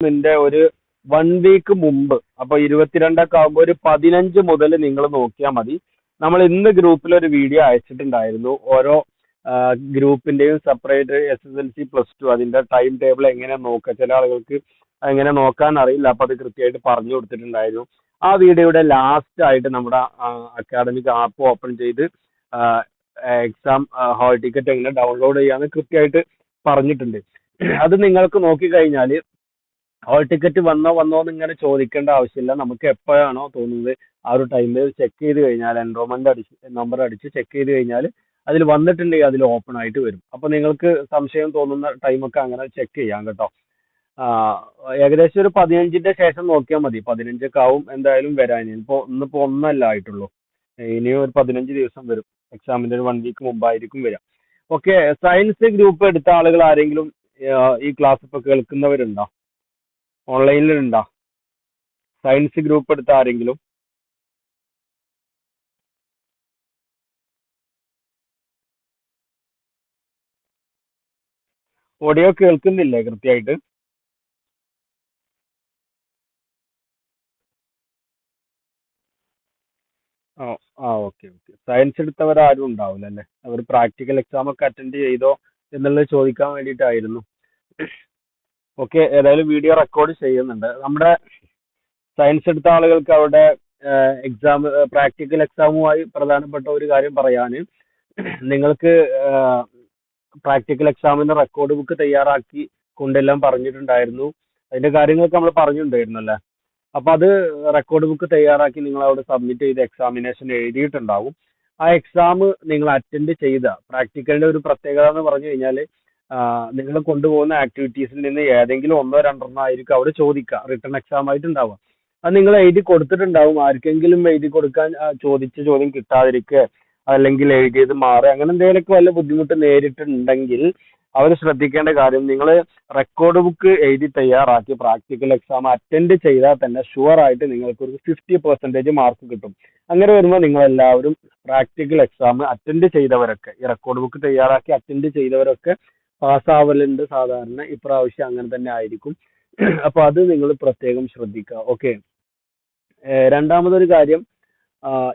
ഇതിന്റെ ഒരു 1 വീക്ക് മുമ്പ്, അപ്പൊ 22 ആകുമ്പോൾ ഒരു 15 മുതൽ നിങ്ങൾ നോക്കിയാൽ മതി. നമ്മൾ ഇന്ന് ഗ്രൂപ്പിൽ ഒരു വീഡിയോ അയച്ചിട്ടുണ്ടായിരുന്നു. ഓരോ ഗ്രൂപ്പിന്റെയും സെപ്പറേറ്റ് SSLC+2 അതിന്റെ ടൈം ടേബിൾ എങ്ങനെ നോക്കുക. ചില ആളുകൾക്ക് എങ്ങനെ നോക്കാൻ അറിയില്ല, അപ്പൊ അത് കൃത്യമായിട്ട് പറഞ്ഞു കൊടുത്തിട്ടുണ്ടായിരുന്നു. ആ വീഡിയോയുടെ ലാസ്റ്റ് ആയിട്ട് നമ്മുടെ അക്കാഡമിക് ആപ്പ് ഓപ്പൺ ചെയ്ത് എക്സാം ഹാൾ ടിക്കറ്റ് എങ്ങനെ ഡൗൺലോഡ് ചെയ്യാന്ന് കൃത്യമായിട്ട് പറഞ്ഞിട്ടുണ്ട്. അത് നിങ്ങൾക്ക് നോക്കിക്കഴിഞ്ഞാൽ ഹാൾ ടിക്കറ്റ് വന്നോ എന്ന് ഇങ്ങനെ ചോദിക്കേണ്ട ആവശ്യമില്ല. നമുക്ക് എപ്പോഴാണോ തോന്നുന്നത് ആ ഒരു ടൈമിൽ ചെക്ക് ചെയ്ത് കഴിഞ്ഞാൽ, എൻറോൾമെന്റ് നമ്പർ അടിച്ച് ചെക്ക് ചെയ്ത് കഴിഞ്ഞാൽ അതിൽ വന്നിട്ടുണ്ടെങ്കിൽ അതിൽ ഓപ്പൺ ആയിട്ട് വരും. അപ്പൊ നിങ്ങൾക്ക് സംശയം തോന്നുന്ന ടൈമൊക്കെ അങ്ങനെ ചെക്ക് ചെയ്യാം കേട്ടോ. ഏകദേശം ഒരു 15ന്റെ ശേഷം നോക്കിയാൽ മതി. 15ഒക്കെ ആവും എന്തായാലും വരാൻ. ഇന്നിപ്പോ 1 ആയിട്ടുള്ളൂ. ഇനിയും ഒരു 15 ദിവസം വരും. എക്സാമിന്റെ ഒരു 1 വീക്ക് മുമ്പായിരിക്കും വരിക. ഓക്കെ, സയൻസ് ഗ്രൂപ്പ് എടുത്ത ആളുകൾ ആരെങ്കിലും ഈ ക്ലാസ് ഇപ്പൊ കേൾക്കുന്നവരുണ്ടോ? ഓൺലൈനിലുണ്ടോ? സയൻസ് ഗ്രൂപ്പ് എടുത്ത ആരെങ്കിലും? ഓഡിയോ കേൾക്കുന്നില്ലേ കൃത്യമായിട്ട്? ആ ഓക്കെ ഓക്കെ. സയൻസ് എടുത്തവർ ആരും ഉണ്ടാവില്ല അല്ലേ? അവർ പ്രാക്ടിക്കൽ എക്സാം ഒക്കെ അറ്റൻഡ് ചെയ്തോ എന്നുള്ളത് ചോദിക്കാൻ വേണ്ടിയിട്ടായിരുന്നു. ഓക്കെ, ഏതായാലും വീഡിയോ റെക്കോർഡ് ചെയ്യുന്നുണ്ട്. നമ്മുടെ സയൻസ് എടുത്ത ആളുകൾക്ക് അവിടെ എക്സാം, പ്രാക്ടിക്കൽ എക്സാമുമായി പ്രധാനപ്പെട്ട ഒരു കാര്യം പറയാന്, നിങ്ങൾക്ക് പ്രാക്ടിക്കൽ എക്സാമിന്റെ റെക്കോർഡ് ബുക്ക് തയ്യാറാക്കി കൊണ്ടെല്ലാം പറഞ്ഞിട്ടുണ്ടായിരുന്നു. അതിന്റെ കാര്യങ്ങളൊക്കെ നമ്മൾ പറഞ്ഞിട്ടുണ്ടായിരുന്നു അല്ലേ? അപ്പൊ അത് റെക്കോർഡ് ബുക്ക് തയ്യാറാക്കി നിങ്ങൾ അവിടെ സബ്മിറ്റ് ചെയ്ത് എക്സാമിനേഷൻ എഴുതിയിട്ടുണ്ടാവും. ആ എക്സാം നിങ്ങൾ അറ്റൻഡ് ചെയ്ത പ്രാക്ടിക്കലിന്റെ ഒരു പ്രത്യേകത എന്ന് പറഞ്ഞു കഴിഞ്ഞാൽ, നിങ്ങൾ കൊണ്ടുപോകുന്ന ആക്ടിവിറ്റീസിൽ നിന്ന് ഏതെങ്കിലും 1-2 ആയിരിക്കും അവിടെ ചോദിക്കുക, റിട്ടേൺ എക്സാം ആയിട്ട് ഉണ്ടാവുക. അത് നിങ്ങൾ എഴുതി കൊടുത്തിട്ടുണ്ടാവും. ആർക്കെങ്കിലും എഴുതി കൊടുക്കാൻ ചോദിച്ച ചോദ്യം കിട്ടാതിരിക്കുക, അല്ലെങ്കിൽ എഴുതിയത് മാറുക, അങ്ങനെ എന്തെങ്കിലുമൊക്കെ വല്ല ബുദ്ധിമുട്ട് നേരിട്ടുണ്ടെങ്കിൽ അവർ ശ്രദ്ധിക്കേണ്ട കാര്യം, നിങ്ങൾ റെക്കോർഡ് ബുക്ക് എഴുതി തയ്യാറാക്കി പ്രാക്ടിക്കൽ എക്സാം അറ്റൻഡ് ചെയ്താൽ തന്നെ ഷുവർ ആയിട്ട് നിങ്ങൾക്ക് ഒരു 50% മാർക്ക് കിട്ടും. അങ്ങനെ വരുമ്പോൾ നിങ്ങൾ എല്ലാവരും പ്രാക്ടിക്കൽ എക്സാം അറ്റൻഡ് ചെയ്തവരൊക്കെ, ഈ റെക്കോർഡ് ബുക്ക് തയ്യാറാക്കി അറ്റൻഡ് ചെയ്തവരൊക്കെ പാസ്സാവലുണ്ട് സാധാരണ. ഇപ്രാവശ്യം അങ്ങനെ തന്നെ ആയിരിക്കും. അപ്പൊ അത് നിങ്ങൾ പ്രത്യേകം ശ്രദ്ധിക്കുക. ഓക്കെ, രണ്ടാമതൊരു കാര്യം,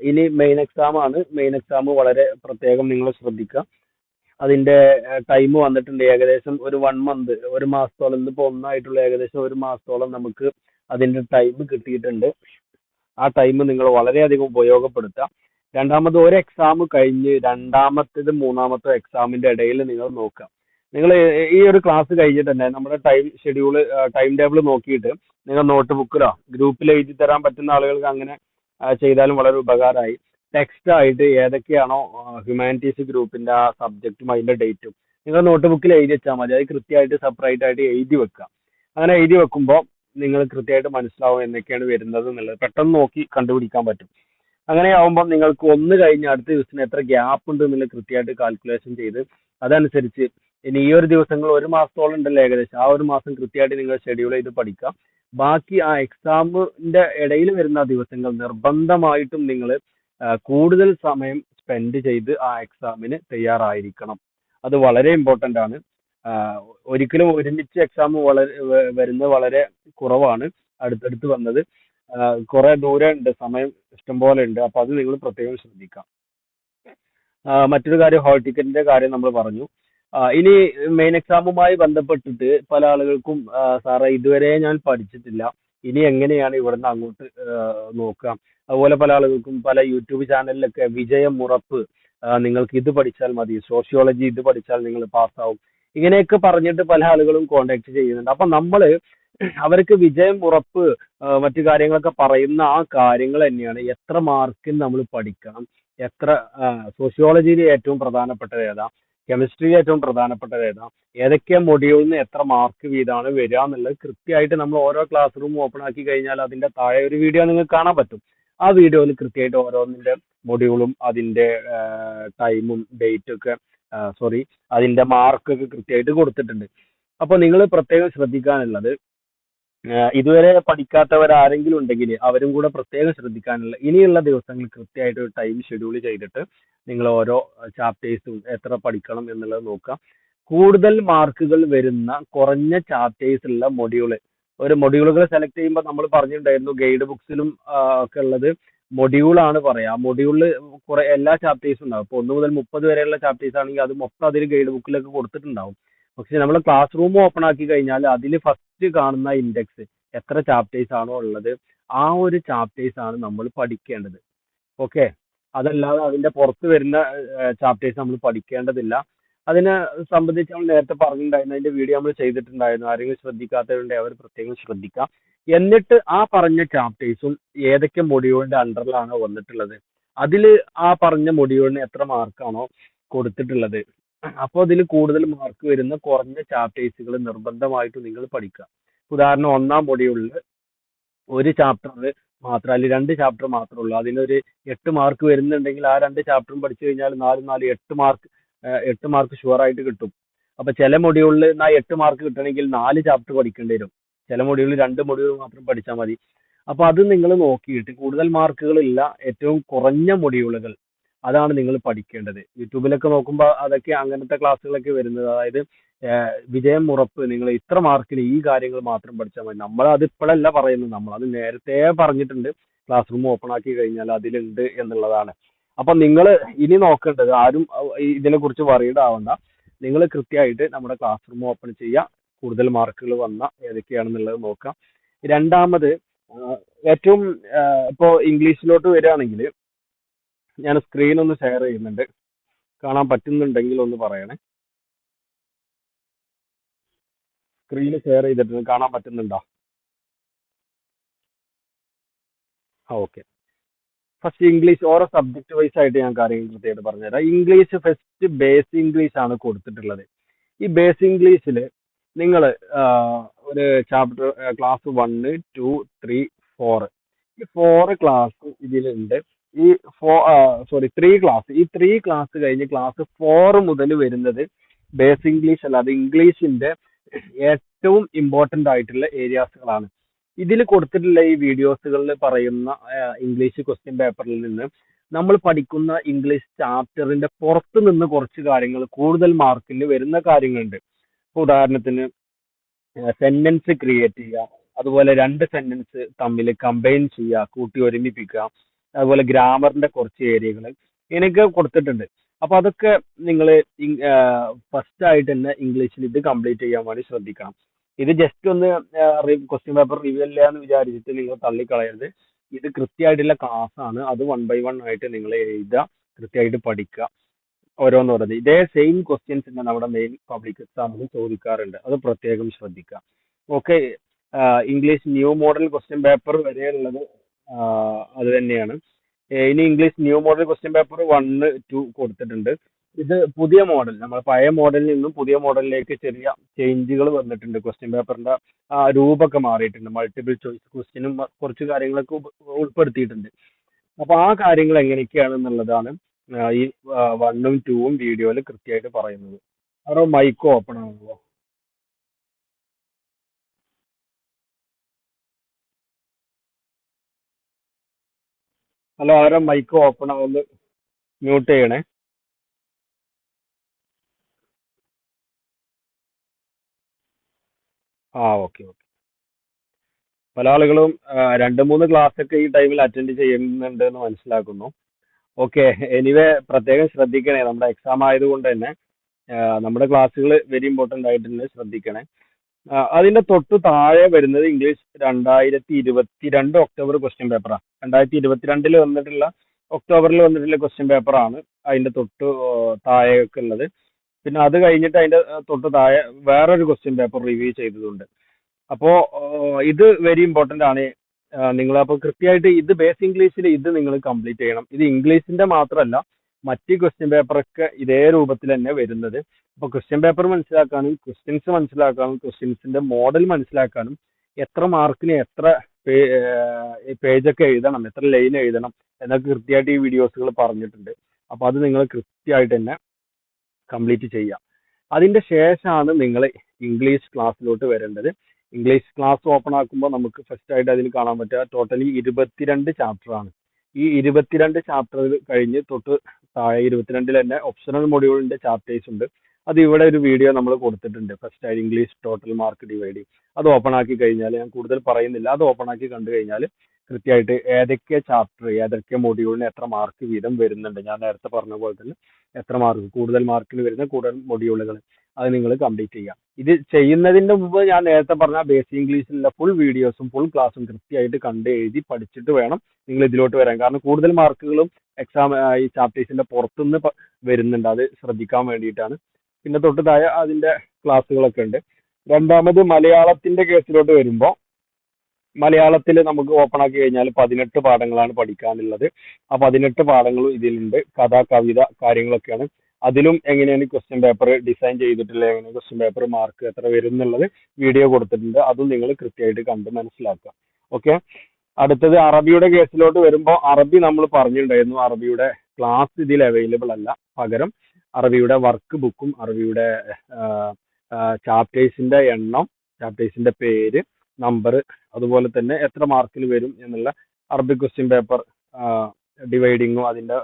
ഇനി മെയിൻ എക്സാം ആണ്. മെയിൻ എക്സാം വളരെ പ്രത്യേകം നിങ്ങൾ ശ്രദ്ധിക്കുക. അതിന്റെ ടൈം വന്നിട്ടുണ്ട്. ഏകദേശം ഒരു 1 മന്ത്, ഒരു മാസത്തോളം, ഇന്നിപ്പോ 1 ആയിട്ടുള്ള, ഏകദേശം ഒരു മാസത്തോളം നമുക്ക് അതിന്റെ ടൈം കിട്ടിയിട്ടുണ്ട്. ആ ടൈം നിങ്ങൾ വളരെയധികം ഉപയോഗപ്പെടുത്തുക. രണ്ടാമത് ഒരു എക്സാം കഴിഞ്ഞ് രണ്ടാമത്തേത് മൂന്നാമത്തെ എക്സാമിന്റെ ഇടയിൽ നിങ്ങൾ നോക്കുക. നിങ്ങൾ ഈ ഒരു ക്ലാസ് കഴിഞ്ഞിട്ട് തന്നെ നമ്മുടെ ടൈം ടേബിൾ നോക്കിയിട്ട് നിങ്ങൾ നോട്ട് ബുക്കിലോ ഗ്രൂപ്പിൽ എഴുതി തരാൻ പറ്റുന്ന ആളുകൾക്ക് അങ്ങനെ ചെയ്താലും വളരെ ഉപകാരമായി. ടെക്സ്റ്റ് ആയിട്ട് ഏതൊക്കെയാണോ ഹ്യൂമാനിറ്റീസ് ഗ്രൂപ്പിന്റെ ആ സബ്ജക്റ്റും അതിന്റെ ഡേറ്റും നിങ്ങൾ നോട്ട് ബുക്കിൽ എഴുതി വെച്ചാൽ മതി. അത് കൃത്യമായിട്ട് സെപ്പറേറ്റ് ആയിട്ട് എഴുതി വെക്കുക. അങ്ങനെ എഴുതി വെക്കുമ്പോൾ നിങ്ങൾ കൃത്യമായിട്ട് മനസ്സിലാവും എന്തൊക്കെയാണ് വരുന്നത് എന്നുള്ളത്. പെട്ടെന്ന് നോക്കി കണ്ടുപിടിക്കാൻ പറ്റും. അങ്ങനെ ആവുമ്പോൾ നിങ്ങൾക്ക് ഒന്ന് കഴിഞ്ഞ് അടുത്ത ദിവസത്തിന് എത്ര ഗ്യാപ്പ് ഉണ്ട് എന്നുള്ളത് കൃത്യമായിട്ട് കാൽക്കുലേഷൻ ചെയ്ത് അതനുസരിച്ച്, ഇനി ഈ ഒരു ദിവസങ്ങൾ ഒരു മാസത്തോളം ഉണ്ടല്ലോ ഏകദേശം, ആ ഒരു മാസം കൃത്യമായിട്ട് നിങ്ങൾ ഷെഡ്യൂൾ ചെയ്ത് പഠിക്കാം. ബാക്കി ആ എക്സാമിന്റെ ഇടയിൽ വരുന്ന ദിവസങ്ങൾ നിർബന്ധമായിട്ടും നിങ്ങൾ കൂടുതൽ സമയം സ്പെൻഡ് ചെയ്ത് ആ എക്സാമിന് തയ്യാറായിരിക്കണം. അത് വളരെ ഇമ്പോർട്ടന്റ് ആണ്. ഒരിക്കലും ഒരുമിച്ച് എക്സാം വരുന്നത് വളരെ കുറവാണ്. അടുത്തടുത്ത് വന്നത് കുറെ ദൂരം ഉണ്ട്, സമയം ഇഷ്ടം പോലെ ഉണ്ട്. അപ്പൊ അത് നിങ്ങൾ പ്രത്യേകം ശ്രദ്ധിക്കാം. മറ്റൊരു കാര്യം, ഹാൾ ടിക്കറ്റിന്റെ കാര്യം നമ്മൾ പറഞ്ഞു. ഇനി മെയിൻ എക്സാമുമായി ബന്ധപ്പെട്ടിട്ട് പല ആളുകൾക്കും സാറേ ഇതുവരെ ഞാൻ പഠിച്ചിട്ടില്ല, ഇനി എങ്ങനെയാണ് ഇവിടുന്ന് അങ്ങോട്ട് നോക്കുക. അതുപോലെ പല ആളുകൾക്കും പല യൂട്യൂബ് ചാനലിലൊക്കെ വിജയം ഉറപ്പ്, നിങ്ങൾക്ക് ഇത് പഠിച്ചാൽ മതി, സോഷ്യോളജി ഇത് പഠിച്ചാൽ നിങ്ങൾ പാസ്സാവും, ഇങ്ങനെയൊക്കെ പറഞ്ഞിട്ട് പല ആളുകളും കോണ്ടാക്ട് ചെയ്യുന്നുണ്ട്. അപ്പൊ നമ്മള് അവർക്ക് വിജയം ഉറപ്പ് മറ്റു കാര്യങ്ങളൊക്കെ പറയുന്ന ആ കാര്യങ്ങൾ തന്നെയാണ്. എത്ര മാർക്കിന് നമ്മൾ പഠിക്കണം, എത്ര സോഷ്യോളജിയിൽ ഏറ്റവും പ്രധാനപ്പെട്ടത് ഏതാ, കെമിസ്ട്രിയിൽ ഏറ്റവും പ്രധാനപ്പെട്ടത് ഏതാ, ഏതൊക്കെ മൊഡ്യൂളിന് എത്ര മാർക്ക് വീതമാണ് വരിക എന്നുള്ളത് കൃത്യമായിട്ട് നമ്മൾ ഓരോ ക്ലാസ് റൂം ഓപ്പൺ ആക്കി കഴിഞ്ഞാൽ അതിന്റെ താഴെ ഒരു വീഡിയോ നിങ്ങൾക്ക് കാണാൻ പറ്റും. ആ വീഡിയോയിൽ കൃത്യമായിട്ട് ഓരോന്നിന്റെ മൊഡ്യൂളും അതിന്റെ ടൈമും ഡേറ്റും ഒക്കെ, സോറി, അതിന്റെ മാർക്കൊക്കെ കൃത്യമായിട്ട് കൊടുത്തിട്ടുണ്ട്. അപ്പൊ നിങ്ങൾ പ്രത്യേകം ശ്രദ്ധിക്കാനുള്ളത്, ഇതുവരെ പഠിക്കാത്തവർ ആരെങ്കിലും ഉണ്ടെങ്കിൽ അവരും കൂടെ പ്രത്യേകം ശ്രദ്ധിക്കാനുള്ള, ഇനിയുള്ള ദിവസങ്ങൾ കൃത്യമായിട്ട് ഒരു ടൈം ഷെഡ്യൂൾ ചെയ്തിട്ട് നിങ്ങൾ ഓരോ ചാപ്റ്റേഴ്സും എത്ര പഠിക്കണം എന്നുള്ളത് നോക്കുക. കൂടുതൽ മാർക്കുകൾ വരുന്ന കുറഞ്ഞ ചാപ്റ്റേഴ്സ് ഉള്ള മൊഡ്യൂള് ഒരു മൊഡ്യൂളുകൾ സെലക്ട് ചെയ്യുമ്പോൾ നമ്മൾ പറഞ്ഞിട്ടുണ്ടായിരുന്നു ഗൈഡ് ബുക്സിലും ഒക്കെ ഉള്ളത് മൊഡ്യൂളാണ് പറയാ. ആ മൊഡ്യൂളിൽ കുറെ എല്ലാ ചാപ്റ്റേഴ്സും ഉണ്ടാവും. ഇപ്പോൾ 1 മുതൽ 30 വരെയുള്ള ചാപ്റ്റേഴ്സ് ആണെങ്കിൽ അത് മൊത്തം അതിൽ ഗൈഡ് ബുക്കിലൊക്കെ കൊടുത്തിട്ടുണ്ടാവും. പക്ഷെ നമ്മൾ ക്ലാസ് റൂം ഓപ്പൺ ആക്കി കഴിഞ്ഞാൽ അതിൽ ഫസ്റ്റ് കാണുന്ന ഇൻഡെക്സ് എത്ര ചാപ്റ്റേഴ്സ് ആണോ ഉള്ളത് ആ ഒരു ചാപ്റ്റേഴ്സ് ആണ് നമ്മൾ പഠിക്കേണ്ടത്. ഓക്കെ. അതല്ലാതെ അതിന്റെ പുറത്ത് വരുന്ന ചാപ്റ്റേഴ്സ് നമ്മൾ പഠിക്കേണ്ടതില്ല. അതിനെ സംബന്ധിച്ച് നമ്മൾ നേരത്തെ പറഞ്ഞിട്ടുണ്ടായിരുന്നു, അതിന്റെ വീഡിയോ നമ്മൾ ചെയ്തിട്ടുണ്ടായിരുന്നു. ആരെങ്കിലും ശ്രദ്ധിക്കാത്തവരുണ്ടെങ്കിൽ അവർ പ്രത്യേകം ശ്രദ്ധിക്കാം. എന്നിട്ട് ആ പറഞ്ഞ ചാപ്റ്റേഴ്സും ഏതൊക്കെ മൊഡ്യൂളിന്റെ അണ്ടറിലാണോ വന്നിട്ടുള്ളത് അതിൽ ആ പറഞ്ഞ മൊഡ്യൂളിന് എത്ര മാർക്കാണോ കൊടുത്തിട്ടുള്ളത് അപ്പോൾ അതിൽ കൂടുതൽ മാർക്ക് വരുന്ന കുറഞ്ഞ ചാപ്റ്റേഴ്സുകൾ നിർബന്ധമായിട്ടും നിങ്ങൾ പഠിക്കുക. ഉദാഹരണം 1-ാം മൊഡ്യൂളിൽ ഒരു ചാപ്റ്റർ മാത്രം അല്ലെങ്കിൽ 2 ചാപ്റ്റർ മാത്രമേ ഉള്ളൂ, അതിനൊരു 8 മാർക്ക് വരുന്നുണ്ടെങ്കിൽ ആ 2 ചാപ്റ്ററും പഠിച്ചു കഴിഞ്ഞാൽ 4 8 മാർക്ക് 8 മാർക്ക് ഷുവർ ആയിട്ട് കിട്ടും. അപ്പൊ ചില മൊഡ്യൂളിൽ ആ 8 മാർക്ക് കിട്ടണമെങ്കിൽ 4 ചാപ്റ്റർ പഠിക്കേണ്ടി വരും. ചില മൊഡ്യൂളിൽ 2 മൊഡ്യൂൾ മാത്രം പഠിച്ചാൽ മതി. അപ്പൊ അത് നിങ്ങൾ നോക്കിയിട്ട് കൂടുതൽ മാർക്കുകൾ ഇല്ല ഏറ്റവും കുറഞ്ഞ മൊഡ്യൂളുകൾ അതാണ് നിങ്ങൾ പഠിക്കേണ്ടത്. യൂട്യൂബിലൊക്കെ നോക്കുമ്പോൾ അതൊക്കെ അങ്ങനത്തെ ക്ലാസ്സുകളൊക്കെ വരുന്നത്. അതായത് വിജയം ഉറപ്പ്, നിങ്ങൾ ഇത്ര മാർക്കിന് ഈ കാര്യങ്ങൾ മാത്രം പഠിച്ചാൽ മതി. നമ്മൾ അത് ഇപ്പോഴല്ല പറയുന്നത്, നമ്മൾ അത് നേരത്തെ പറഞ്ഞിട്ടുണ്ട്. ക്ലാസ് റൂം ഓപ്പൺ ആക്കി കഴിഞ്ഞാൽ അതിലുണ്ട് എന്നുള്ളതാണ്. അപ്പൊ നിങ്ങൾ ഇനി നോക്കേണ്ടത് ആരും ഇതിനെ കുറിച്ച് വറീഡ് ആവണ്ട. നിങ്ങൾ കൃത്യമായിട്ട് നമ്മുടെ ക്ലാസ് റൂം ഓപ്പൺ ചെയ്യുക, കൂടുതൽ മാർക്കുകൾ വന്ന ഏതൊക്കെയാണെന്നുള്ളത് നോക്കാം. രണ്ടാമത് ഏറ്റവും ഇപ്പോൾ ഇംഗ്ലീഷിലോട്ട് വരികയാണെങ്കിൽ ഞാൻ സ്ക്രീൻ ഒന്ന് ഷെയർ ചെയ്യുന്നുണ്ട്, കാണാൻ പറ്റുന്നുണ്ടെങ്കിൽ ഒന്ന് പറയണേ. സ്ക്രീൻ ഷെയർ ചെയ്തിട്ടുണ്ട്, കാണാൻ പറ്റുന്നുണ്ടോ? ആ ഓക്കെ. ഫസ്റ്റ് ഇംഗ്ലീഷ് ഓരോ സബ്ജക്ട് വൈസ് ആയിട്ട് ഞാൻ കാര്യങ്ങൾ കൃത്യമായിട്ട് പറഞ്ഞുതരാം. ഇംഗ്ലീഷ് ഫസ്റ്റ് ബേസ് ഇംഗ്ലീഷ് ആണ് കൊടുത്തിട്ടുള്ളത്. ഈ ബേസ് ഇംഗ്ലീഷിൽ നിങ്ങൾ ഒരു ചാപ്റ്റർ ക്ലാസ് 1, 2, 3, 4 ഈ 4 ക്ലാസ് ഇതിലുണ്ട്. ഈ 3 ക്ലാസ്, ഈ 3 ക്ലാസ് കഴിഞ്ഞ് ക്ലാസ് 4 മുതൽ വരുന്നത് ബേസ് ഇംഗ്ലീഷ് അല്ല, അത് ഇംഗ്ലീഷിന്റെ ഏറ്റവും ഇമ്പോർട്ടന്റ് ആയിട്ടുള്ള ഏരിയാസുകളാണ്. ഇതിൽ കൊടുത്തിട്ടുള്ള ഈ വീഡിയോസുകളിൽ പറയുന്ന ഇംഗ്ലീഷ് ക്വസ്റ്റ്യൻ പേപ്പറിൽ നിന്ന് നമ്മൾ പഠിക്കുന്ന ഇംഗ്ലീഷ് ചാപ്റ്ററിന്റെ പുറത്ത് നിന്ന് കുറച്ച് കാര്യങ്ങൾ കൂടുതൽ മാർക്കിൽ വരുന്ന കാര്യങ്ങളുണ്ട്. ഇപ്പൊ ഉദാഹരണത്തിന് സെന്റൻസ് ക്രിയേറ്റ് ചെയ്യുക, അതുപോലെ 2 സെന്റൻസ് തമ്മിൽ കമ്പൈൻ ചെയ്യുക, കൂട്ടി ഒരുമിപ്പിക്കുക, അതുപോലെ ഗ്രാമറിന്റെ കുറച്ച് ഏരിയകൾ ഇങ്ങനെയൊക്കെ കൊടുത്തിട്ടുണ്ട്. അപ്പൊ അതൊക്കെ നിങ്ങൾ ഫസ്റ്റ് ആയിട്ട് തന്നെ ഇംഗ്ലീഷിൽ ഇത് കംപ്ലീറ്റ് ചെയ്യാൻ വേണ്ടി ശ്രദ്ധിക്കണം. ഇത് ജസ്റ്റ് ഒന്ന് ക്വസ്റ്റ്യൻ പേപ്പർ റിവ്യൂ അല്ല എന്ന് വിചാരിച്ചിട്ട് നിങ്ങൾ തള്ളിക്കളയരുത്. ഇത് കൃത്യമായിട്ടുള്ള ക്ലാസ് ആണ്. അത് 1 by 1 ആയിട്ട് നിങ്ങൾ എഴുതുക, കൃത്യമായിട്ട് പഠിക്കുക. ഓരോന്നോരോന്ന് ഇതേ സെയിം ക്വസ്റ്റ്യൻസ് തന്നെ നമ്മുടെ മെയിൻ പബ്ലിക് എക്സാമിന് ചോദിക്കാറുണ്ട്, അത് പ്രത്യേകം ശ്രദ്ധിക്കുക. Okay. English new model question paper വരെയുള്ളത് അത് തന്നെയാണ്. ഇനി English new model question paper 1, 2 കൊടുത്തിട്ടുണ്ട്. ഇത് പുതിയ മോഡൽ, നമ്മൾ പഴയ മോഡലിൽ നിന്നും പുതിയ മോഡലിലേക്ക് ചെറിയ ചേഞ്ചുകൾ വന്നിട്ടുണ്ട്. ക്വസ്റ്റ്യൻ പേപ്പറിന്റെ രൂപമൊക്കെ മാറിയിട്ടുണ്ട്. മൾട്ടിപ്പിൾ ചോയ്സ് ക്വസ്റ്റ്യനും കുറച്ച് കാര്യങ്ങളൊക്കെ ഉൾപ്പെടുത്തിയിട്ടുണ്ട്. അപ്പൊ ആ കാര്യങ്ങൾ എങ്ങനെയൊക്കെയാണെന്നുള്ളതാണ് ഈ 1ഉം 2ഉം വീഡിയോയിൽ കൃത്യമായിട്ട് പറയുന്നത്. അവിടെ മൈക്ക് ഓപ്പൺ ആണല്ലോ. ഹലോ, ആരോ മൈക്ക് ഓപ്പൺ ആവുന്നത് മ്യൂട്ട് ചെയ്യണേ. ആ ഓക്കെ ഓക്കെ. പല ആളുകളും 2-3 ക്ലാസ് ഒക്കെ ഈ ടൈമിൽ അറ്റൻഡ് ചെയ്യുന്നുണ്ട് എന്ന് മനസ്സിലാക്കുന്നു. ഓക്കെ. എനിവേ പ്രത്യേകം ശ്രദ്ധിക്കണേ, നമ്മുടെ എക്സാം ആയതുകൊണ്ട് തന്നെ നമ്മുടെ ക്ലാസ്സുകൾ വെരി ഇമ്പോർട്ടൻ്റ് ആയിട്ടുണ്ട്, ശ്രദ്ധിക്കണേ. അതിന്റെ തൊട്ട് താഴെ വരുന്നത് ഇംഗ്ലീഷ് 2022 ഒക്ടോബർ ക്വസ്റ്റ്യൻ പേപ്പറാണ്. 2022 വന്നിട്ടുള്ള ഒക്ടോബറിൽ വന്നിട്ടുള്ള ക്വസ്റ്റ്യൻ പേപ്പറാണ് അതിന്റെ തൊട്ട് താഴെയൊക്കെ ഉള്ളത്. പിന്നെ അത് കഴിഞ്ഞിട്ട് അതിന്റെ തൊട്ട് താഴെ വേറൊരു ക്വസ്റ്റ്യൻ പേപ്പർ റിവ്യൂ ചെയ്തതുണ്ട്. അപ്പോ ഇത് വെരി ഇമ്പോർട്ടന്റ് ആണ്. നിങ്ങൾ അപ്പോൾ കൃത്യമായിട്ട് ഇത് ബേസ് ഇംഗ്ലീഷിൽ ഇത് നിങ്ങൾ കംപ്ലീറ്റ് ചെയ്യണം. ഇത് ഇംഗ്ലീഷിന്റെ മാത്രമല്ല, മറ്റ് ക്വസ്റ്റ്യൻ പേപ്പറൊക്കെ ഇതേ രൂപത്തിൽ തന്നെ വരുന്നത്. അപ്പോൾ ക്വസ്റ്റ്യൻ പേപ്പർ മനസ്സിലാക്കാനും ക്വസ്റ്റ്യൻസ് മനസ്സിലാക്കാനും ക്വസ്റ്റ്യൻസിന്റെ മോഡൽ മനസ്സിലാക്കാനും എത്ര മാർക്കിന് എത്ര പേജൊക്കെ എഴുതണം, എത്ര ലൈൻ എഴുതണം എന്നൊക്കെ കൃത്യമായിട്ട് ഈ വീഡിയോസുകൾ പറഞ്ഞിട്ടുണ്ട്. അപ്പോൾ അത് നിങ്ങൾ കൃത്യമായിട്ട് തന്നെ കംപ്ലീറ്റ് ചെയ്യാം. അതിന്റെ ശേഷമാണ് നിങ്ങൾ ഇംഗ്ലീഷ് ക്ലാസ്സിലോട്ട് വരേണ്ടത്. ഇംഗ്ലീഷ് ക്ലാസ് ഓപ്പൺ ആക്കുമ്പോൾ നമുക്ക് ഫസ്റ്റ് ആയിട്ട് അതിൽ കാണാൻ പറ്റുക ടോട്ടലി 22 ചാപ്റ്റർ ആണ്. ഈ 22 ചാപ്റ്റർ കഴിഞ്ഞ് തൊട്ട് താഴെ 22-ൽ തന്നെ ഓപ്ഷണൽ മൊഡ്യൂളിന്റെ ചാപ്റ്റേഴ്സ് ഉണ്ട്. അത് ഇവിടെ ഒരു വീഡിയോ നമ്മൾ കൊടുത്തിട്ടുണ്ട്, ഫസ്റ്റ് ആയിട്ട് ഇംഗ്ലീഷ് ടോട്ടൽ മാർക്ക് ഡിവൈഡിങ്. അത് ഓപ്പൺ ആക്കി കഴിഞ്ഞാൽ, ഞാൻ കൂടുതൽ പറയുന്നില്ല, അത് ഓപ്പൺ ആക്കി കണ്ടു കഴിഞ്ഞാൽ കൃത്യമായിട്ട് ഏതൊക്കെ ചാപ്റ്റർ ഏതൊക്കെ മൊഡ്യൂളിന് എത്ര മാർക്ക് വീതം വരുന്നുണ്ട്, ഞാൻ നേരത്തെ പറഞ്ഞ പോലെ തന്നെ എത്ര മാർക്ക് കൂടുതൽ മാർക്കിന് വരുന്ന കൂടുതൽ മൊഡ്യൂളുകൾ അത് നിങ്ങൾ കംപ്ലീറ്റ് ചെയ്യാം. ഇത് ചെയ്യുന്നതിന്റെ മുമ്പ് ഞാൻ നേരത്തെ പറഞ്ഞ ബേസിക് ഇംഗ്ലീഷിലുള്ള ഫുൾ വീഡിയോസും ഫുൾ ക്ലാസ്സും കൃത്യമായിട്ട് കണ്ട് എഴുതി പഠിച്ചിട്ട് വേണം നിങ്ങൾ ഇതിലോട്ട് വരാൻ. കാരണം കൂടുതൽ മാർക്കുകളും എക്സാം ഈ ചാപ്റ്റേഴ്സിന്റെ പുറത്തുനിന്ന് വരുന്നുണ്ട്, അത് ശ്രദ്ധിക്കാൻ വേണ്ടിയിട്ടാണ്. പിന്നെ തൊട്ട് താഴെ അതിന്റെ ക്ലാസ്സുകളൊക്കെ ഉണ്ട്. രണ്ടാമത് മലയാളത്തിന്റെ കേസിലോട്ട് വരുമ്പോൾ, മലയാളത്തിൽ നമുക്ക് ഓപ്പൺ ആക്കി കഴിഞ്ഞാൽ 18 പാഠങ്ങളാണ് പഠിക്കാനുള്ളത്. ആ 18 പാഠങ്ങളും ഇതിലുണ്ട്. കഥ, കവിത, കാര്യങ്ങളൊക്കെയാണ്. അതിലും എങ്ങനെയാണ് ക്വസ്റ്റ്യൻ പേപ്പർ ഡിസൈൻ ചെയ്തിട്ടുള്ളത്, എങ്ങനെ ക്വസ്റ്റ്യൻ പേപ്പർ മാർക്ക് എത്ര വരും എന്നുള്ളത് വീഡിയോ കൊടുത്തിട്ടുണ്ട്. അതും നിങ്ങൾ കൃത്യമായിട്ട് കണ്ട് മനസ്സിലാക്കുക. ഓക്കെ. അടുത്തത് അറബിയുടെ കേസിലോട്ട് വരുമ്പോൾ, അറബി നമ്മൾ പറഞ്ഞിട്ടുണ്ടായിരുന്നു, അറബിയുടെ ക്ലാസ് ഇതിൽ അവൈലബിൾ അല്ല. പകരം അറബിയുടെ വർക്ക് ബുക്കും അറബിയുടെ ചാപ്റ്റേഴ്സിന്റെ എണ്ണം, ചാപ്റ്റേഴ്സിന്റെ പേര്, നമ്പർ, അതുപോലെ തന്നെ എത്ര മാർക്കിൽ വരും എന്നുള്ള അറബിക് ക്വസ്റ്റ്യൻ പേപ്പർ ഡിവൈഡിങ്ങും അതിന്റെ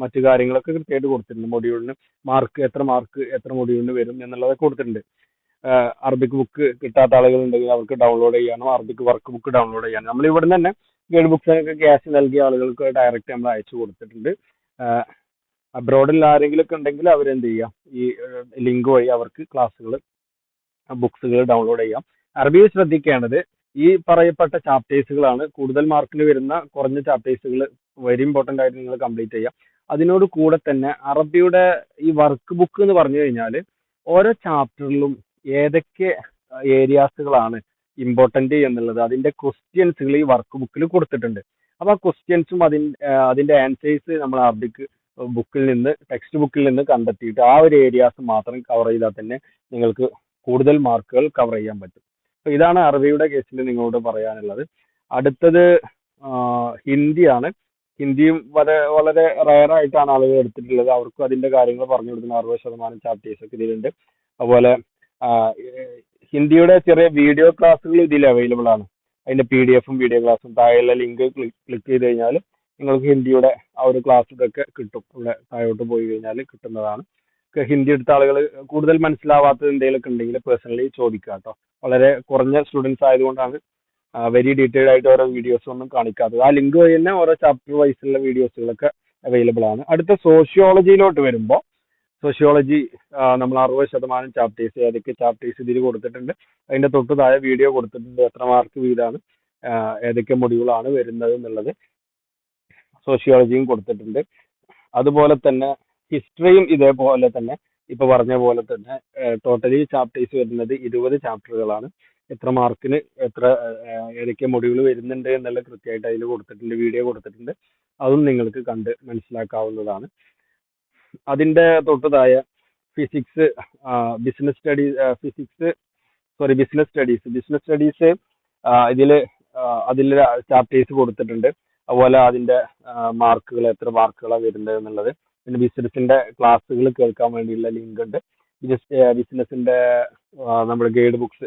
മറ്റു കാര്യങ്ങളൊക്കെ കൃത്യമായിട്ട് കൊടുത്തിട്ടുണ്ട്. മൊഡ്യൂളിന് മാർക്ക് എത്ര മൊഡ്യൂളിന് വരും എന്നുള്ളതൊക്കെ കൊടുത്തിട്ടുണ്ട്. അറബിക് ബുക്ക് കിട്ടാത്ത ആളുകൾ ഉണ്ടെങ്കിൽ അവർക്ക് ഡൗൺലോഡ് ചെയ്യാനോ അറബിക് വർക്ക് ബുക്ക് ഡൗൺലോഡ് ചെയ്യാനോ നമ്മൾ ഇവിടെ നിന്ന് തന്നെ ഗൈഡ് ബുക്സിനൊക്കെ ക്യാഷ് നൽകിയ ആളുകൾക്ക് ഡയറക്റ്റ് നമ്മൾ അയച്ചു കൊടുത്തിട്ടുണ്ട്. അബ്രോഡിൽ ആരെങ്കിലും ഒക്കെ ഉണ്ടെങ്കിൽ അവരെന്ത് ചെയ്യാം, ഈ ലിങ്ക് വഴി അവർക്ക് ക്ലാസ്സുകൾ ബുക്സുകൾ ഡൗൺലോഡ് ചെയ്യാം. അറബിയിൽ ശ്രദ്ധിക്കേണ്ടത് ഈ പറയപ്പെട്ട ചാപ്റ്റേഴ്സുകളാണ് കൂടുതൽ മാർക്കിന് വരുന്ന കുറഞ്ഞ ചാപ്റ്റേഴ്സുകൾ വെരി ഇമ്പോർട്ടൻ്റ് ആയിട്ട് നിങ്ങൾ കംപ്ലീറ്റ് ചെയ്യാം. അതിനോട് കൂടെ തന്നെ അറബിയുടെ ഈ വർക്ക് ബുക്ക് എന്ന് പറഞ്ഞു കഴിഞ്ഞാൽ ഓരോ ചാപ്റ്ററിലും ഏതൊക്കെ ഏരിയാസുകളാണ് ഇമ്പോർട്ടൻ്റ് എന്നുള്ളത് അതിന്റെ ക്വസ്റ്റ്യൻസുകൾ ഈ വർക്ക് ബുക്കിൽ കൊടുത്തിട്ടുണ്ട്. അപ്പോൾ ആ ക്വസ്റ്റ്യൻസും അതിന്റെ ആൻസേഴ്സ് നമ്മൾ അറബിക് ബുക്കിൽ നിന്ന് ടെക്സ്റ്റ് ബുക്കിൽ നിന്ന് കണ്ടെത്തിയിട്ട് ആ ഒരു ഏരിയാസ് മാത്രം കവർ ചെയ്താൽ തന്നെ നിങ്ങൾക്ക് കൂടുതൽ മാർക്കുകൾ കവർ ചെയ്യാൻ പറ്റും. അപ്പോൾ ഇതാണ് അറബിയുടെ കേസിൽ നിങ്ങളോട് പറയാനുള്ളത്. അടുത്തത് ഹിന്ദിയാണ്. ഹിന്ദിയും വളരെ റയർ ആയിട്ടാണ് ആളുകൾ എടുത്തിട്ടുള്ളത്. അവർക്കും അതിന്റെ കാര്യങ്ങൾ പറഞ്ഞു കൊടുക്കുന്ന 60% ചാപ്റ്റേഴ്സ് ഒക്കെ ഇതിലുണ്ട്. അതുപോലെ ഹിന്ദിയുടെ ചെറിയ വീഡിയോ ക്ലാസ്സുകൾ ഇതിൽ അവൈലബിൾ ആണ്. അതിന്റെ PDF വീഡിയോ ക്ലാസ്സും താഴെയുള്ള ലിങ്ക് ക്ലിക്ക് ചെയ്ത് കഴിഞ്ഞാൽ നിങ്ങൾക്ക് ഹിന്ദിയുടെ ആ ഒരു ക്ലാസ് ഇതൊക്കെ കിട്ടും. ഇവിടെ താഴോട്ട് പോയി കഴിഞ്ഞാൽ കിട്ടുന്നതാണ്. ഹിന്ദി എടുത്ത ആളുകൾ കൂടുതൽ മനസ്സിലാവാത്തത് എന്തെങ്കിലുമൊക്കെ ഉണ്ടെങ്കിൽ പേഴ്സണലി ചോദിക്കുക കേട്ടോ. വളരെ കുറഞ്ഞ സ്റ്റുഡൻസ് ആയതുകൊണ്ടാണ് വെരി ഡീറ്റെയിൽഡ് ആയിട്ട് ഓരോ വീഡിയോസ് ഒന്നും കാണിക്കാത്തത്. ആ ലിങ്ക് വഴി തന്നെ ഓരോ ചാപ്റ്റർ വൈസുള്ള വീഡിയോസുകളൊക്കെ അവൈലബിൾ ആണ്. അടുത്ത സോഷ്യോളജിയിലോട്ട് വരുമ്പോൾ, സോഷ്യോളജി നമ്മൾ 60% ചാപ്റ്റേഴ്സ് ഏതൊക്കെ ചാപ്റ്റേഴ്സ് ഇതിൽ കൊടുത്തിട്ടുണ്ട്. അതിന്റെ തൊട്ട് താഴെ വീഡിയോ കൊടുത്തിട്ടുണ്ട്, എത്ര മാർക്ക് വീതമാണ് ഏതൊക്കെ മൊഡ്യൂളാണ് വരുന്നത് എന്നുള്ളത് സോഷ്യോളജിയും കൊടുത്തിട്ടുണ്ട്. അതുപോലെ തന്നെ ഹിസ്റ്ററിയും ഇതേപോലെ തന്നെ ഇപ്പൊ പറഞ്ഞ പോലെ തന്നെ ടോട്ടലി ചാപ്റ്റേഴ്സ് വരുന്നത് 20 ചാപ്റ്ററുകളാണ്. എത്ര മാർക്കിന് എത്ര ഏതൊക്കെ മൊഡ്യൂൾ വരുന്നുണ്ട് എന്നുള്ള കൃത്യമായിട്ട് അതിൽ കൊടുത്തിട്ടുണ്ട്, വീഡിയോ കൊടുത്തിട്ടുണ്ട്. അതും നിങ്ങൾക്ക് കണ്ട് മനസ്സിലാക്കാവുന്നതാണ്. അതിന്റെ തൊട്ട് താഴെ ഫിസിക്സ്, ബിസിനസ് സ്റ്റഡീസ് ഇതിൽ ചാപ്റ്റേഴ്സ് കൊടുത്തിട്ടുണ്ട്. അതുപോലെ അതിന്റെ മാർക്കുകൾ എത്ര മാർക്കുകളാണ് വരുന്നത് എന്നുള്ളത്. പിന്നെ ബിസിനസിന്റെ ക്ലാസ്സുകൾ കേൾക്കാൻ വേണ്ടിയുള്ള ലിങ്ക് ഉണ്ട്. ബിസിനസിന്റെ നമ്മുടെ ഗൈഡ് ബുക്സ്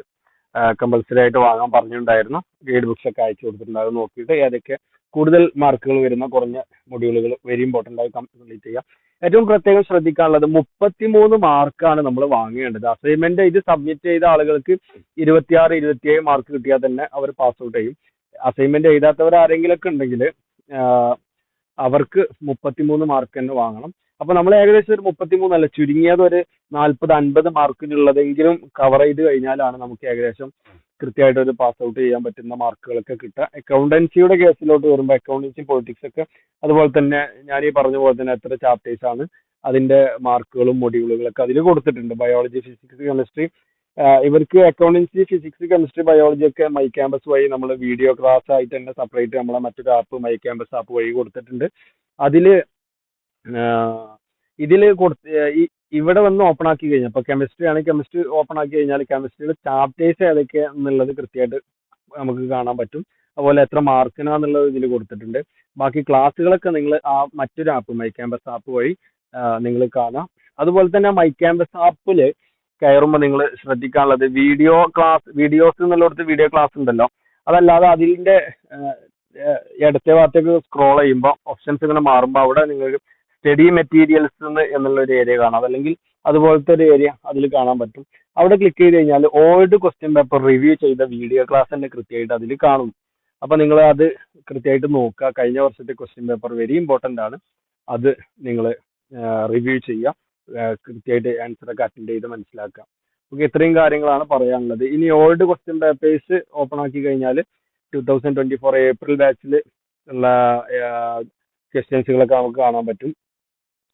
കമ്പൽസറി ആയിട്ട് വാങ്ങാൻ പറഞ്ഞിട്ടുണ്ടായിരുന്നു. ഗൈഡ് ബുക്സ് ഒക്കെ അയച്ചു കൊടുത്തിട്ടുണ്ട്. അത് നോക്കിയിട്ട് ഏതൊക്കെ കൂടുതൽ മാർക്കുകൾ വരുന്ന കുറഞ്ഞ മൊഡ്യൂളുകൾ വെരി ഇമ്പോർട്ടൻ്റ് ആയി കംപ്ലീറ്റ് ചെയ്യാം. ഏറ്റവും പ്രത്യേകം ശ്രദ്ധിക്കാനുള്ളത് 33 മാർക്കാണ് നമ്മൾ വാങ്ങേണ്ടത്. അസൈൻമെന്റ് ഇത് സബ്മിറ്റ് ചെയ്ത ആളുകൾക്ക് 26, 27 മാർക്ക് കിട്ടിയാൽ തന്നെ അവർ പാസ് ഔട്ട് ചെയ്യും. അസൈൻമെന്റ് എഴുതാത്തവർ ആരെങ്കിലും ഒക്കെ ഉണ്ടെങ്കിൽ അവർക്ക് 33 മാർക്ക് തന്നെ വാങ്ങണം. അപ്പൊ നമ്മൾ ഏകദേശം ഒരു 33 അല്ല, ചുരുങ്ങിയത് ഒരു 40-50 മാർക്കിനുള്ളതെങ്കിലും കവർ ചെയ്ത് കഴിഞ്ഞാലാണ് നമുക്ക് ഏകദേശം കൃത്യമായിട്ട് ഒരു പാസ് ഔട്ട് ചെയ്യാൻ പറ്റുന്ന മാർക്കുകളൊക്കെ കിട്ടുക. അക്കൗണ്ടൻസിയുടെ കേസിലോട്ട് വരുമ്പോൾ അക്കൗണ്ടൻസി പൊളിറ്റിക്സ് ഒക്കെ അതുപോലെ തന്നെ ഞാൻ ഈ പറഞ്ഞ പോലെ തന്നെ എത്ര ചാപ്റ്റേഴ്സ് ആണ് അതിന്റെ മാർക്കുകളും മൊഡ്യൂളുകളൊക്കെ അതിൽ കൊടുത്തിട്ടുണ്ട്. ബയോളജി, ഫിസിക്സ്, കെമിസ്ട്രി, ഇവർക്ക് അക്കൗണ്ടൻസി, ഫിസിക്സ്, കെമിസ്ട്രി, ബയോളജി ഒക്കെ മൈ ക്യാമ്പസ് വഴി നമ്മൾ വീഡിയോ ക്ലാസ് ആയിട്ട് തന്നെ സെപ്പറേറ്റ് നമ്മളെ മറ്റൊരു ആപ്പ് മൈ ക്യാമ്പസ് ആപ്പ് വഴി കൊടുത്തിട്ടുണ്ട്. ഇതില് ഇവിടെ വന്ന് ഓപ്പൺ ആക്കി കഴിഞ്ഞാൽ ഇപ്പൊ കെമിസ്ട്രി ആണെങ്കിൽ കെമിസ്ട്രി ഓപ്പൺ ആക്കി കഴിഞ്ഞാൽ കെമിസ്ട്രിയുടെ ചാപ്റ്റേഴ്സ് ഏതൊക്കെയാ എന്നുള്ളത് കൃത്യമായിട്ട് നമുക്ക് കാണാൻ പറ്റും. അതുപോലെ എത്ര മാർക്കിനാന്നുള്ളത് ഇതിൽ കൊടുത്തിട്ടുണ്ട്. ബാക്കി ക്ലാസ്സുകളൊക്കെ നിങ്ങൾ ആ മറ്റൊരു ആപ്പ് മൈ ക്യാമ്പസ് ആപ്പ് വഴി നിങ്ങൾ കാണാം. അതുപോലെ തന്നെ മൈ ക്യാമ്പസ് ആപ്പില് കയറുമ്പോൾ നിങ്ങൾ ശ്രദ്ധിക്കാനുള്ളത് വീഡിയോസ് എന്നുള്ളിടത്ത് വീഡിയോ ക്ലാസ് ഉണ്ടല്ലോ, അതല്ലാതെ അതിന്റെ ഇടത്തെ ഭാഗത്തേക്ക് സ്ക്രോൾ ചെയ്യുമ്പോൾ ഓപ്ഷൻസ് ഇങ്ങനെ മാറുമ്പോൾ അവിടെ നിങ്ങൾക്ക് സ്റ്റഡി മെറ്റീരിയൽസ് എന്നുള്ള ഒരു ഏരിയ കാണാം. അതല്ലെങ്കിൽ അതുപോലത്തെ ഒരു ഏരിയ അതിൽ കാണാൻ പറ്റും. അവിടെ ക്ലിക്ക് ചെയ്ത് കഴിഞ്ഞാൽ ഓൾഡ് ക്വസ്റ്റ്യൻ പേപ്പർ റിവ്യൂ ചെയ്ത വീഡിയോ ക്ലാസ് തന്നെ കൃത്യമായിട്ട് അതിൽ കാണും. അപ്പൊ നിങ്ങൾ അത് കൃത്യമായിട്ട് നോക്കുക. കഴിഞ്ഞ വർഷത്തെ ക്വസ്റ്റ്യൻ പേപ്പർ വെരി ഇമ്പോർട്ടന്റ് ആണ്. അത് നിങ്ങൾ റിവ്യൂ ചെയ്യുക, കൃത്യമായിട്ട് ആൻസർ ഒക്കെ അറ്റൻഡ് ചെയ്ത് മനസ്സിലാക്കുക. ഓക്കെ, ഇത്രയും കാര്യങ്ങളാണ് പറയാനുള്ളത്. ഇനി ഓൾഡ് ക്വസ്റ്റ്യൻ പേപ്പേഴ്സ് ഓപ്പൺ ആക്കി കഴിഞ്ഞാൽ 2024 ഏപ്രിൽ ബാച്ചിൽ ഉള്ള ക്വസ്റ്റ്യൻസുകളൊക്കെ നമുക്ക് കാണാൻ പറ്റും.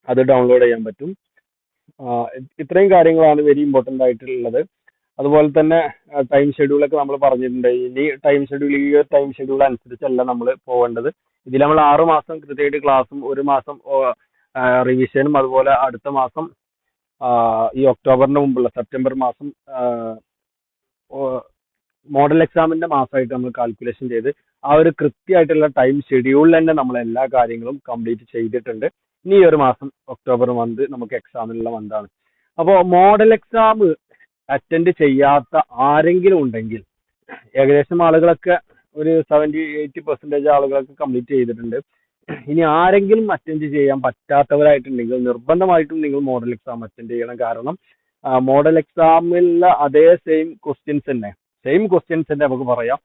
അത് ഡൗൺലോഡ് ചെയ്യാൻ പറ്റും. ഇത്രയും കാര്യങ്ങളാണ് വെരി ഇമ്പോർട്ടൻ്റ് ആയിട്ടുള്ളത്. അതുപോലെ തന്നെ ടൈം ഷെഡ്യൂളൊക്കെ നമ്മൾ പറഞ്ഞിട്ടുണ്ട്. ഇനി ടൈം ഷെഡ്യൂൾ ഈ ഒരു ടൈം ഷെഡ്യൂൾ അനുസരിച്ചല്ല നമ്മൾ പോകേണ്ടത്. ഇതിൽ നമ്മൾ 6 മാസം കൃത്യമായിട്ട് ക്ലാസ്സും 1 മാസം റിവിഷനും അതുപോലെ അടുത്ത മാസം ഈ ഒക്ടോബറിന് മുമ്പുള്ള സെപ്റ്റംബർ മാസം മോഡൽ എക്സാമിന്റെ മാസമായിട്ട് നമ്മൾ കാൽക്കുലേഷൻ ചെയ്ത് ആ ഒരു കൃത്യമായിട്ടുള്ള ടൈം ഷെഡ്യൂളിൽ തന്നെ നമ്മൾ എല്ലാ കാര്യങ്ങളും കംപ്ലീറ്റ് ചെയ്തിട്ടുണ്ട്. ഇനി ഈ ഒരു മാസം ഒക്ടോബർ മന്ത് നമുക്ക് എക്സാമിനുള്ള മന്താണ്. അപ്പോൾ മോഡൽ എക്സാം അറ്റൻഡ് ചെയ്യാത്ത ആരെങ്കിലും ഉണ്ടെങ്കിൽ, ഏകദേശം ആളുകളൊക്കെ ഒരു 70-80% ആളുകളൊക്കെ കംപ്ലീറ്റ് ചെയ്തിട്ടുണ്ട്. ഇനി ആരെങ്കിലും അറ്റൻഡ് ചെയ്യാൻ പറ്റാത്തവരായിട്ടുണ്ടെങ്കിൽ നിർബന്ധമായിട്ടും നിങ്ങൾ മോഡൽ എക്സാം അറ്റൻഡ് ചെയ്യണം. കാരണം മോഡൽ എക്സാമിലുള്ള അതേ സെയിം ക്വസ്റ്റ്യൻസ് തന്നെ നമുക്ക് പറയാം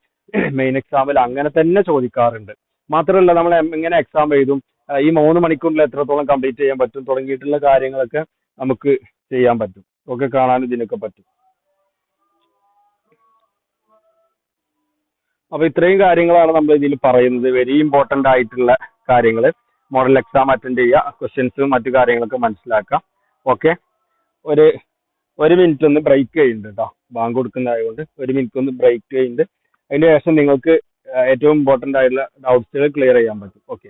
മെയിൻ എക്സാമിൽ അങ്ങനെ തന്നെ ചോദിക്കാറുണ്ട്. മാത്രമല്ല നമ്മൾ എങ്ങനെ എക്സാം എഴുതും, ഈ 3 മണിക്കൂറിൽ എത്രത്തോളം കംപ്ലീറ്റ് ചെയ്യാൻ പറ്റും തുടങ്ങിയിട്ടുള്ള കാര്യങ്ങളൊക്കെ നമുക്ക് ചെയ്യാൻ പറ്റും. ഒക്കെ കാണാൻ ഇതിനൊക്കെ പറ്റും. അപ്പൊ ഇത്രയും കാര്യങ്ങളാണ് നമ്മൾ ഇതിൽ പറയുന്നത്. വെരി ഇമ്പോർട്ടന്റ് ആയിട്ടുള്ള കാര്യങ്ങൾ. മോഡൽ എക്സാം അറ്റൻഡ് ചെയ്യുക, ക്വസ്റ്റ്യൻസും മറ്റു കാര്യങ്ങളൊക്കെ മനസ്സിലാക്കാം. ഓക്കെ, ഒരു മിനിറ്റ് ഒന്ന് ബ്രേക്ക് ചെയ്യുന്നുണ്ട് കേട്ടോ, ബാങ്ക് കൊടുക്കുന്നതായതുകൊണ്ട് 1 മിനിറ്റ് ഒന്ന് ബ്രേക്ക് ചെയ്യുന്നുണ്ട്. അതിന് ശേഷം നിങ്ങൾക്ക് ഏറ്റവും ഇമ്പോർട്ടന്റ് ആയിട്ടുള്ള ഡൗട്ട്സുകൾ ക്ലിയർ ചെയ്യാൻ പറ്റും. ഓക്കെ.